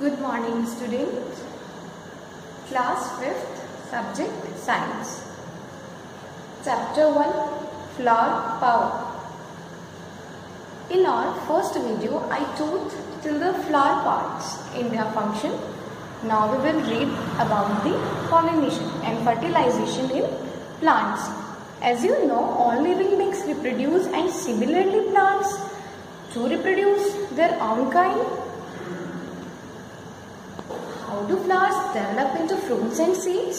Good morning students. Class 5th subject science. Chapter 1 Flower Power. In our first video I taught till the flower parts in their function. Now we will read about the pollination and fertilization in plants. As you know, all living beings reproduce, and similarly plants to reproduce their own kind. How do flowers develop into fruits and seeds?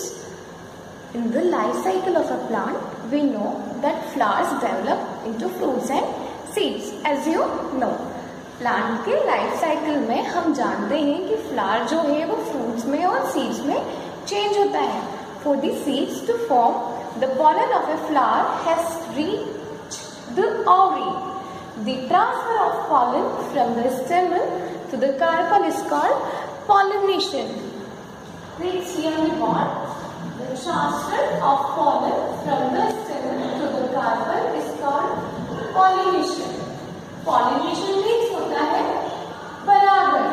In the life cycle of a plant, we know that flowers develop into fruits and seeds. As you know, plant के life cycle में हम जानते हैं कि flower जो है वो fruits में और सीड्स में चेंज होता है. For the seeds to form the pollen of a flower has reached the ovary. The transfer of pollen from the stamen to the carpel is called pollination. Let's see on the board. The transfer of pollen from the stamen to the carpel is called pollination. Pollination means होता है परागण.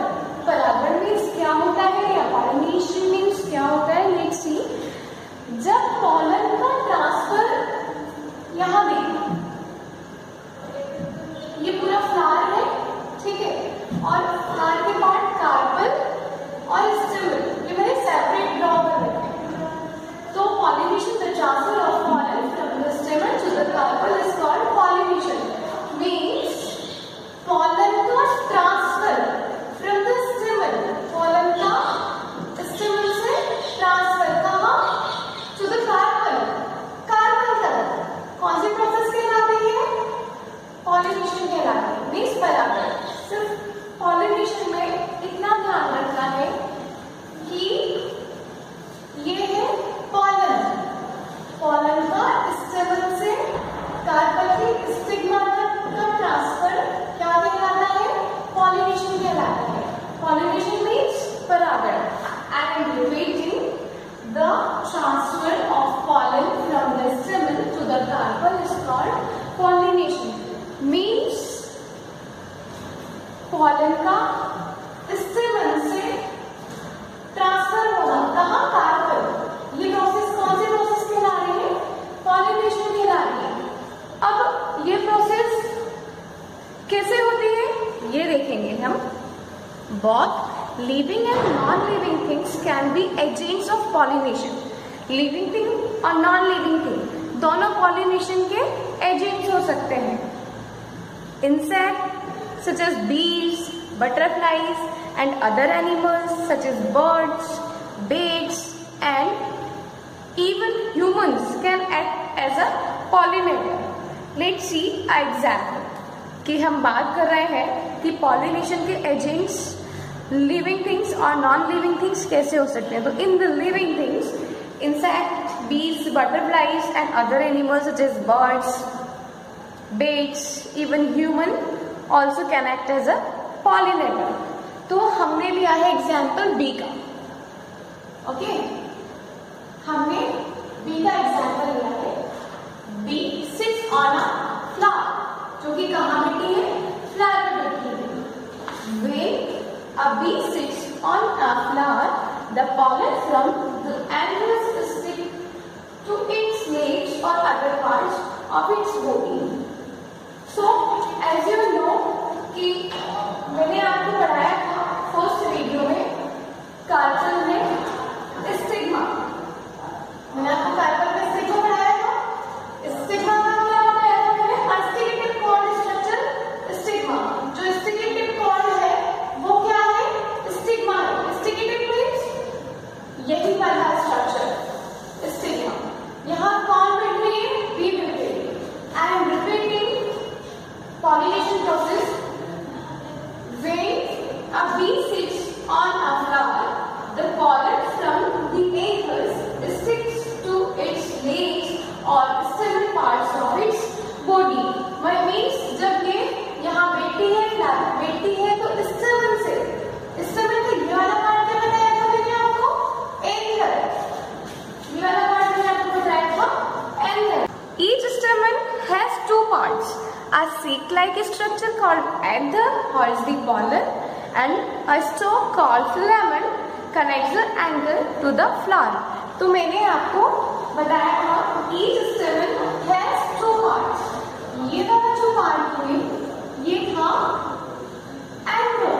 परागण means क्या होता है या pollination means क्या होता है? Let's see. जब pollen का ट्रांसफर यहाँ देखो, ये पूरा फ्लावर है, ठीक है, और फ्लावर के पार्ट कार्पल और स्टेमन ये मैंने सेपरेट ड्रॉ कर रखे हैं. तो pollination, the transfer of pollen from the stamen to the carpel is called pollination. Means pollen का transfer from the stamen, pollen का stamen से ट्रांसफर कहाँ? To the carpel. कार्पल तरफ कौन सी प्रोसेस कहलाती है? पॉलिनेशन कहलाती है. मीन्स परागण. सिर्फ पॉलिनेशन में इतना ध्यान रखना है कि ये है पॉलन. पॉलन का स्टेमन से कार्पल की स्टिग्मा तक का ट्रांसफर क्या कहलाता है? पॉलिनेशन कहलाता है. पॉलिनेशन मीन्स परागण. And repeating, the transfer of pollen from the stamen to the carpel is called pollination. Means pollen का stamen से ट्रांसफर होना कहाँ? कार्पल. ये प्रोसेस कौन सी प्रोसेस कहला रही है? पॉलिनेशन कहला रही है. अब ये प्रोसेस कैसे होती है ये देखेंगे हम. Both living and non-living things can be agents of pollination. Living thing और non-living thing दोनों pollination के agents हो सकते हैं. Insects such as bees, butterflies and other animals such as birds, bats and even humans can act as a pollinator. Let's see an example. कि हम बात कर रहे हैं कि pollination के agents लिविंग थिंग्स और नॉन लिविंग थिंग्स कैसे हो सकते हैं. तो in the living things, insect, bees, butterflies and other animals such as birds, bats, even human also can act as a pollinator. तो हमने लिया है एग्जाम्पल बी का. ओके, हमने बी का एग्जाम्पल लिया है. Bee sits on a flower, जो कि कहाँ बैठी है? फ्लावर पे बैठी है. वे A bee sits on a flower. The pollen from the anthers stick to its legs or other parts of its body. So, as you know, कि मैंने आपको पढ़ाया था फर्स्ट वीडियो में कार्पल में स्टिग्मा. मैंने आपको कार्पल में स्टिग्मा पढ़ाया था. स्टिग्मा का क्या बताया था मैंने? अस्टिकेटेड कॉर्ड स्ट्रक्चर स्टिग्मा. जो स्टिकेटेड कॉर्ड है वो क्या है? स्टिग्मा है. स्टिकेटेड मीन्स यही वाला स्ट्रक्चर स्टिग्मा. यहाँ कौन बैठ रही है? बी बैठ रही है. I am repeating pollination process. When a bee sits on a flower, the pollen from the anthers sticks to its legs or stamen parts of its body. Means जब ये यहाँ बैठी है, फ्लावर बैठी है, तो स्टेमन से, स्टेमन का ये वाला पार्ट क्या बताया था मैंने आपको? एंथर. ये वाला पार्ट मैंने आपको बताया था anther. Each stamen has two parts. A seed-like structure called anther holds the pollen and a stalk called filamen connects the angle to the flower. तो मैंने आपको बताया था each stamen has two parts. ये वाला जो पार्ट है ये था एंगल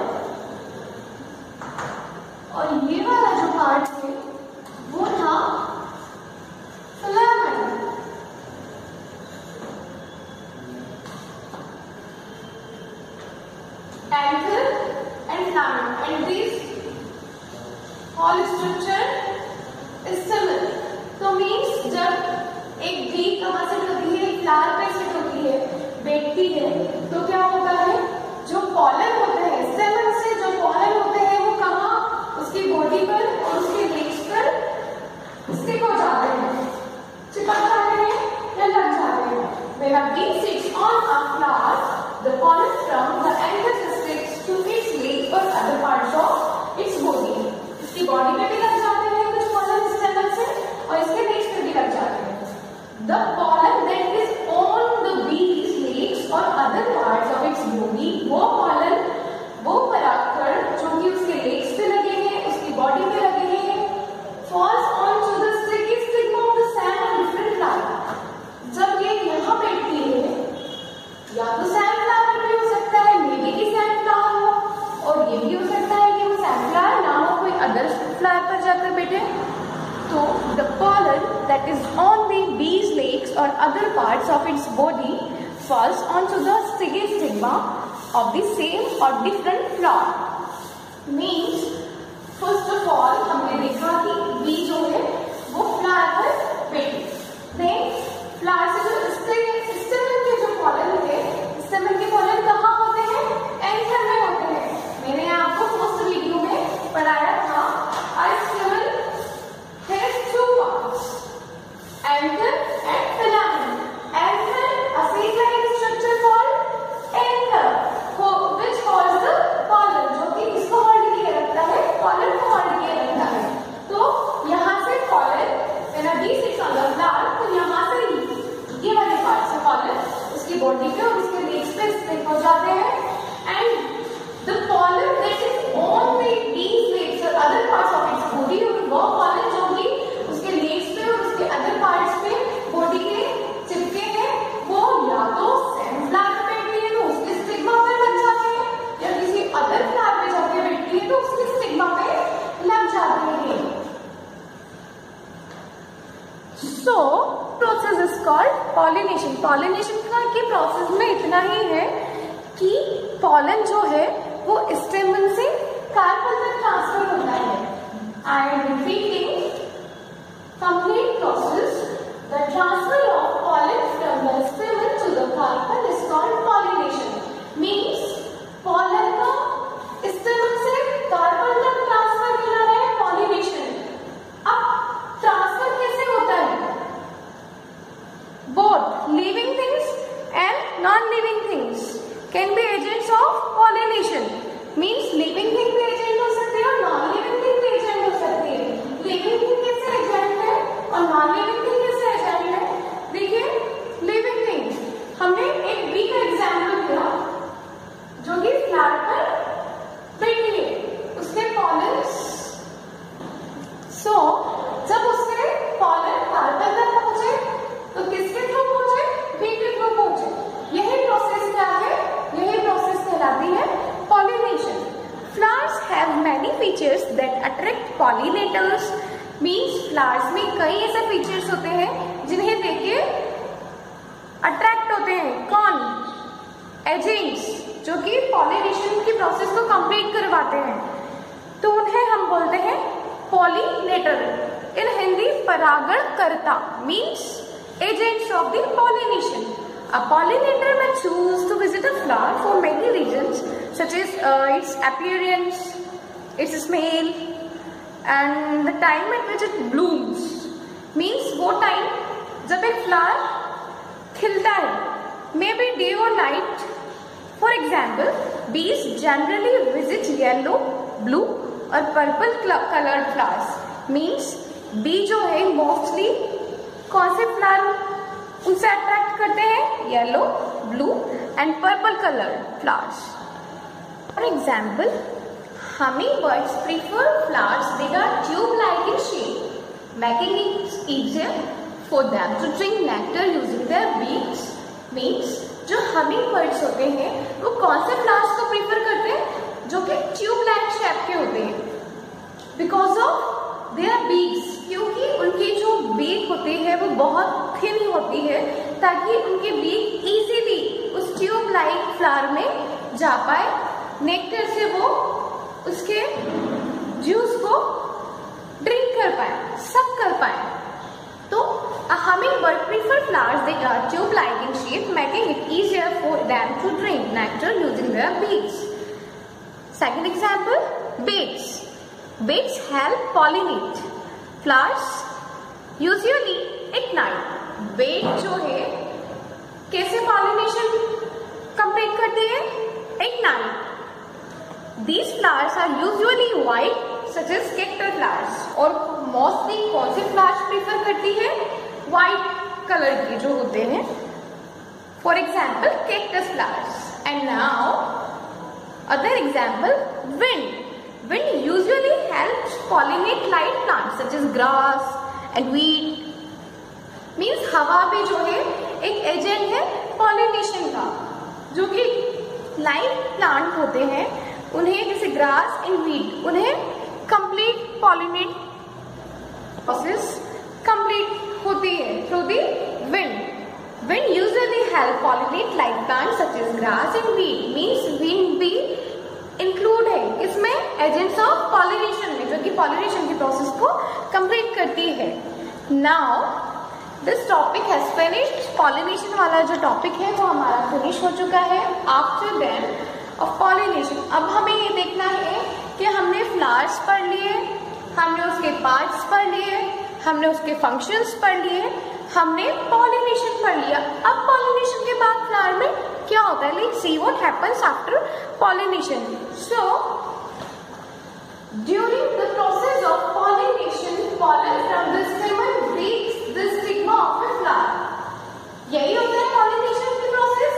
और ये वाला जो पार्ट है वो था filament. Angle and filament, and this whole structure is similar. तो मीन्स जब एक बी कहाँ से होती है, फ्लावर पे से होती है, बैठती है, तो क्या होता है, जो पॉलन होते हैं स्टेमन से जो पॉलन होते हैं वो कहाँ, उसकी बॉडी पर और उसके लीव्स पर स्टिक हो जाते हैं, चिपक जाते हैं या लग जाते हैं. When a bee sits on a flower, the pollen from the angle sticks to its leaf or other parts of its body. इसकी बॉडी पे भी लग जाते हैं कुछ पॉलन स्टेमन से और इसके लीव्स पे भी लग जाते हैं. The pollen that is on the bee's leaves or other parts of its body, वो pollen, वो परागकण जो कि उसके leaves पे लगे हैं, उसकी बॉडी पे लगे हैं, falls onto the sticky stigma of the sand or different flower. जब ये यहाँ बैठती है, या तो सैंड फ्लावर भी हो सकता है, मे बी कि सैंड फ्लावर हो, और ये भी हो सकता है कि वो सैंड फ्लावर ना हो, कोई अदर फ्लावर पर जाकर बैठे. तो the pollen that is on the bee's legs or other parts of its body falls onto the sticky stigma of the same or different flower. Means first of all हमने देखा कि B जो है वो फ्लावर पर बैठी. Then flower से जो स्टेमन के जो पॉलन है, स्टेमन के पॉलन कहाँ होते हैं, एंथर में होते हैं. मैंने आपको फर्स्ट वीडियो में पढ़ाया था स्टेमन has two parts, anther and filamen. Anther, a seed-like structure called anther, which holds the pollen, जो कि इसको hold किए रखता है, pollen को hold किए रखता है. तो यहाँ से pollen, when a bee sits on the flower, तो यहाँ से ये वाले पार्ट से pollen उसकी बॉडी पे और उसके leaves पे stick हो जाते हैं. And the pollen that is on the bee's leaves or other parts of its body, वो pollen जो कि उसके leaves पे और उसके other parts पे बॉडी के चिपके हैं, वो या तो sand flower पे बैठती है तो उसके स्टिग्मा पे लग जाते हैं, या किसी other flower पे जाके बैठती है तो उसके स्टिग्मा पे लग जाते हैं. So process is called pollination. Pollination की प्रोसेस में इतना ही है कि pollen जो है वो स्टेमन से कार्पल तक ट्रांसफर होता है. I am repeating complete process. The transfer of pollen from the stamen to the carpel is called pollination. Means pollen का stamen से कार्पल तक ट्रांसफर होना है pollination. अब ट्रांसफर कैसे होता है? Both living things and non-living things can be agents of pollination. Means living thing भी एजेंट हो सकती है और non-living thing भी एजेंट हो सकती है. Living thing कैसे एजेंट है और non-living thing कैसे एजेंट है? देखिए, living thing हमने एक बी का एग्जाम्पल लिया जो कि फ्लावर पर बैठी है, उसके पॉलन. सो जब उसके पॉलन कार्पल तक पहुंचे तो किसके थ्रू पहुंचे? बी के थ्रू पहुंचे. यही प्रोसेस क्या है? यही प्रोसेस कहलाती है pollination. Flowers have many features that attract pollinators. Means flowers में कई ऐसे features होते हैं जिन्हें देख के attract होते हैं. कौन? Agents, जो कि pollination की प्रोसेस को complete करवाते हैं. तो उन्हें हम बोलते हैं pollinator. In हिंदी परागणकर्ता. Means agents of the pollination. A pollinator may choose to visit a flower for many reasons, such as its appearance, its smell, and the time at which it blooms. Means वो time जब एक flower खिलता है, maybe day or night. For example, bees generally visit yellow, blue और purple colored flowers. Means bee जो है mostly कौन से flower उनसे अट्रैक्ट करते हैं? Yellow, blue and purple colour flowers. For example Hummingbirds prefer flowers that are tube-like in shape, making it easier for them to drink nectar using their beaks. Means जो hummingbirds होते हैं वो कौन से flowers को prefer करते हैं? जो कि tube-like shape के होते हैं, because of their beaks, क्योंकि उनकी जो beak होती है वो बहुत thin होती है, ताकि उनके beak easily उस tube-like flower में जा पाए, नेक्टर से वो उसके जूस को ड्रिंक कर पाए, सक कर पाए. तो a hummingbird prefer flowers that are tube-like in shape, making it easier for them to drink nectar using their beaks. Second example, bees. Bees help pollinate flowers usually at night. Bee जो है कैसे pollination complete करती है? At night. These flowers are usually white, such as cactus flowers. और mostly कौन से flowers prefer करती है? White color के जो होते हैं. For example, cactus flowers. And now, other example, wind. Wind usually helps pollinate light plants such as grass and wheat. Means हवा भी जो है एक एजेंट है pollination का, जो कि लाइट प्लांट होते हैं उन्हें जैसे ग्रास एंड वीट, उन्हें कंप्लीट पॉलिनेट प्रोसेस कंप्लीट होती है through the wind. Wind usually help pollinate light plant such as grass and wheat. Means wind भी इंक्लूड है इसमें एजेंट्स ऑफ पॉलिनेशन में, जो कि पॉलिनेशन की प्रोसेस को कंप्लीट करती है. Now this topic has finished. Pollination वाला जो टॉपिक है वो हमारा फिनिश हो चुका है. आफ्टर देन ऑफ पॉलिनेशन अब हमें ये देखना है कि हमने फ्लावर्स पढ़ लिए, हमने उसके पार्ट्स पढ़ लिए, हमने उसके फंक्शंस पढ़ लिए, हमने पॉलिनेशन पढ़ लिया. अब पॉलिनेशन के बाद फ्लावर में क्या होता है? Let's see what happens after pollination. So during the process of pollination, pollen from the stamen reaches the stigma of a flower. यही होता है पॉलिनेशन की प्रोसेस,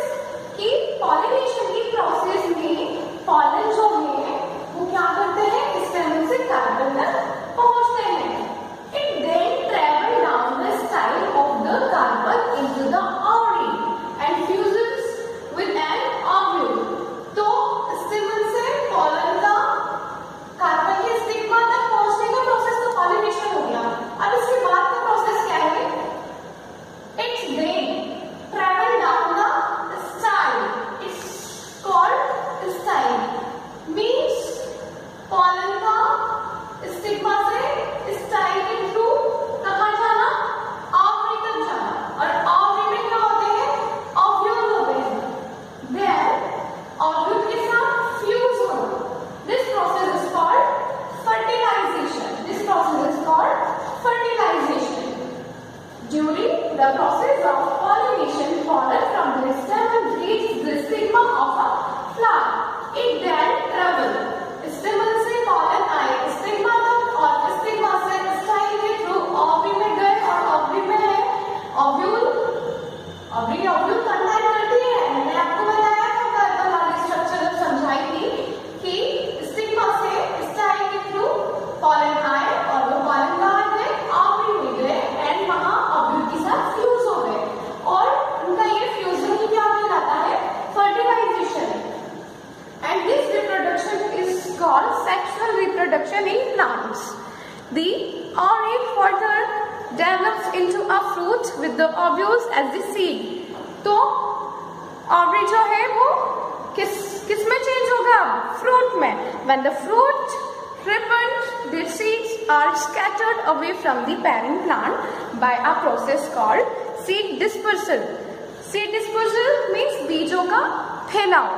कि पॉलिनेशन की प्रोसेस में पॉलन जो है वो क्या करते हैं? स्टेमन से कार्बन तक पहुंचते हैं. It then travel down the style of the carbon into the ovary and fuses with an ovule. तो स्टेमन से पॉलन का कार्बन के स्टिग्मा तक पहुंचने का प्रोसेस तो पॉलिनेशन हो गया. अब इसके बाद का प्रोसेस क्या है? It's then travel down the style. It's called style. Means pollen का स्टिग्मा से स्टाइल के थ्रू कहाँ जाना? ओवरी तक जाना. और ओवरी में क्या होते हैं? ओव्यूल होते हैं. Then ओव्यूल के साथ फ्यूज होना. This process is called fertilization. This process is called fertilization. During the process of pollination, pollen from the stamen reaches the stigma of a flower. It then travels. स्टेमन से pollen आए stigma तक, और stigma से style के through ovary में गए, और ovary में है ओव्यूल. ओवरी ओव्यूल कंटेन करती है. मैंने आपको बताया था कार्बन वाली स्ट्रक्चर समझाई थी कि स्टिग्मा से स्टाइल के थ्रू pollen आए और वो pollen बाहर गए, ओवरी में गए एंड वहां ओव्यूल के साथ फ्यूज हो गए, और उनका ये फ्यूजन ही क्या कहलाता है? Fertilisation. And this reproduction is called sexual reproduction in plants. The ovary further develops into a fruit with the ovules as the seed. तो ovary जो है वो किस में चेंज होगा? फ्रूट में. When the fruit ripens, the seeds are scattered away from the parent plant by a process called seed dispersal. Seed dispersal means बीजों का फैलाव.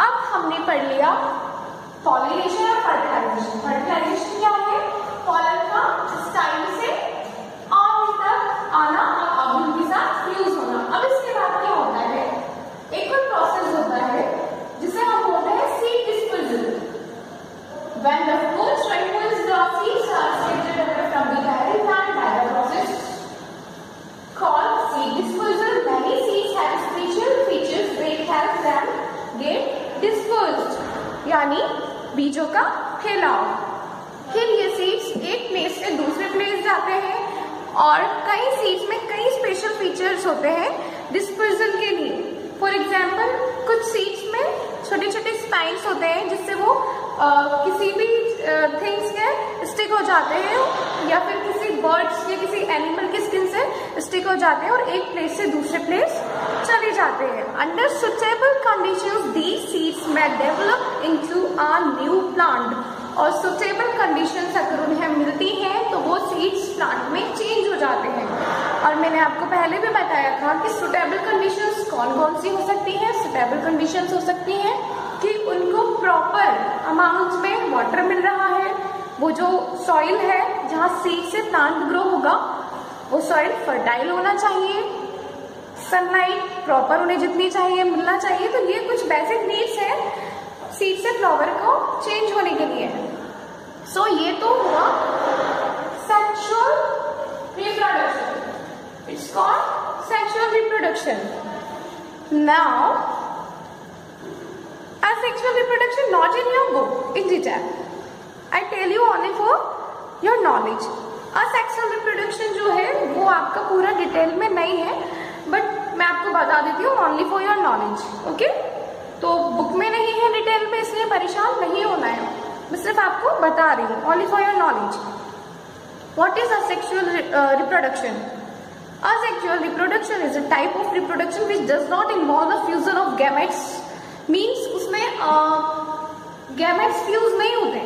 अब हमने पढ़ लिया पॉलिनेशन और फर्टिलाइजेशन. फर्टिलाइजेशन क्या है? पॉलन का स्टाइल से ओवरी तक आना और ओव्यूल के साथ फ्यूज होना. अब इसके बाद क्या होता है? एक और प्रोसेस होता है जिसे हम बोलते हैं seed dispersal. When the fruit ripens, the seeds are scattered away from the parent plant by the process called seed dispersal. Many seeds have special features that help them get dispersed. यानी बीजों का फैलाव। फिर ये seeds एक place से दूसरे place जाते हैं और कई सीड्स में कई स्पेशल फीचर्स होते हैं डिस्पर्जन के लिए। फॉर एग्जाम्पल कुछ सीड्स में छोटे छोटे स्पाइक्स होते हैं जिससे वो किसी भी थिंग्स के स्टिक हो जाते हैं या फिर किसी बर्ड्स या किसी एनिमल की स्किन से स्टिक हो जाते हैं और एक प्लेस से दूसरे प्लेस चले जाते हैं। Under suitable conditions these seeds में develop into a new plant. और सुटेबल कंडीशंस अगर उन्हें मिलती हैं तो वो सीड्स प्लांट में चेंज हो जाते हैं। और मैंने आपको पहले भी बताया था कि सुटेबल कंडीशंस कौन कौन सी हो सकती हैं। सुटेबल कंडीशंस हो सकती हैं कि उनको प्रॉपर अमाउंट में वाटर मिल रहा है, वो जो सॉइल है जहाँ सीड से प्लांट ग्रो होगा वो सॉइल फर्टाइल होना चाहिए, सनलाइट प्रॉपर उन्हें जितनी चाहिए मिलना चाहिए। तो ये कुछ बेसिक नीड्स है सीड से फ्लावर को चेंज होने के लिए। सो ये तो हुआ sexual reproduction. It's called sexual reproduction. Now asexual reproduction not in your book in detail. I tell you only for your knowledge. asexual reproduction जो है वो आपका पूरा डिटेल में नहीं है, बट मैं आपको बता देती हूँ only for your knowledge. Okay तो बुक में नहीं है डिटेल में, इसलिए परेशान नहीं होना है, मैं सिर्फ आपको बता रही हूँ only for your knowledge. What is asexual reproduction? Asexual reproduction is a type of reproduction which does not involve the fusion of gametes. Means उसमें गैमेट्स फ्यूज नहीं होते।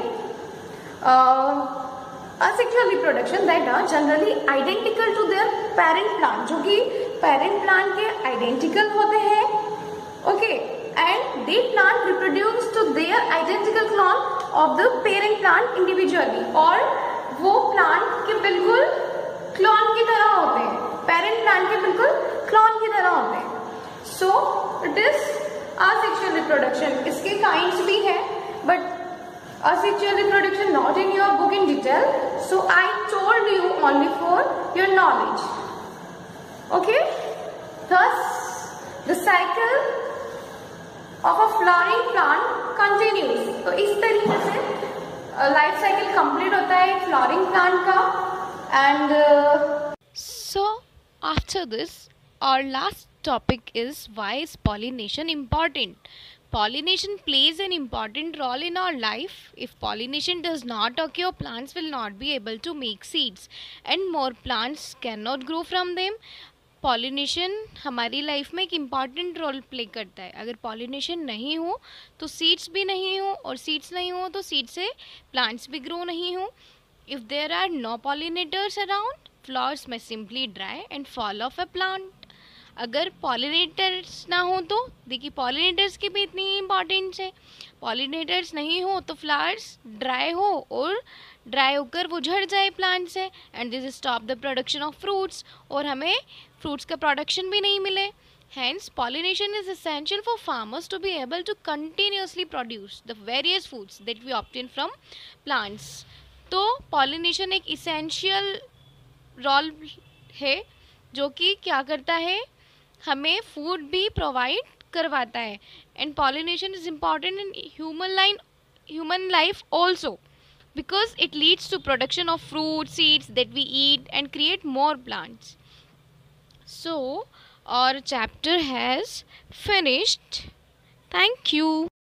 Asexual reproduction that are generally identical to their parent plant, जो कि parent plant के identical होते हैं। Okay and they plant reproduce to their identical clone of the parent plant individually. और वो प्लांट के बिल्कुल क्लोन की तरह होते हैं, पेरेंट प्लांट के बिल्कुल क्लोन की तरह होते हैं। So it is asexual reproduction. इसके kinds भी हैं, but asexual reproduction not in your book in detail. So I told you only for your knowledge. Okay? Thus, the cycle of a flowering plant continues. तो इस तरीके से life cycle complete होता है flowering plant का। And so after this our last topic is why is pollination important. Pollination plays an important role in our life. If pollination does not occur, plants will not be able to make seeds and more plants cannot grow from them. Pollination हमारी life में एक important role play करता है। अगर pollination नहीं हो तो seeds भी नहीं हो, और सीड्स नहीं हो तो सीड से प्लांट्स भी ग्रो नहीं हो। If there are no pollinators around, flowers में simply dry and fall off a plant. अगर पॉलिनेटर्स ना हो तो देखिए पॉलिनेटर्स की भी इतनी ही इम्पॉर्टेंस है। पॉलिनेटर्स नहीं हो तो फ्लावर्स ड्राई हो और ड्राई होकर वो झड़ जाए प्लांट से, and this stop the production of fruits, और हमें फ्रूट्स का प्रोडक्शन भी नहीं मिले। Hence, pollination is essential for farmers to be able to continuously produce the various foods that we obtain from plants. तो pollination एक essential role है जो कि क्या करता है, हमें फूड भी प्रोवाइड करवाता है। And pollination is important in human life also because it leads to production of fruit seeds that we eat and create more plants. So our chapter has finished. Thank you.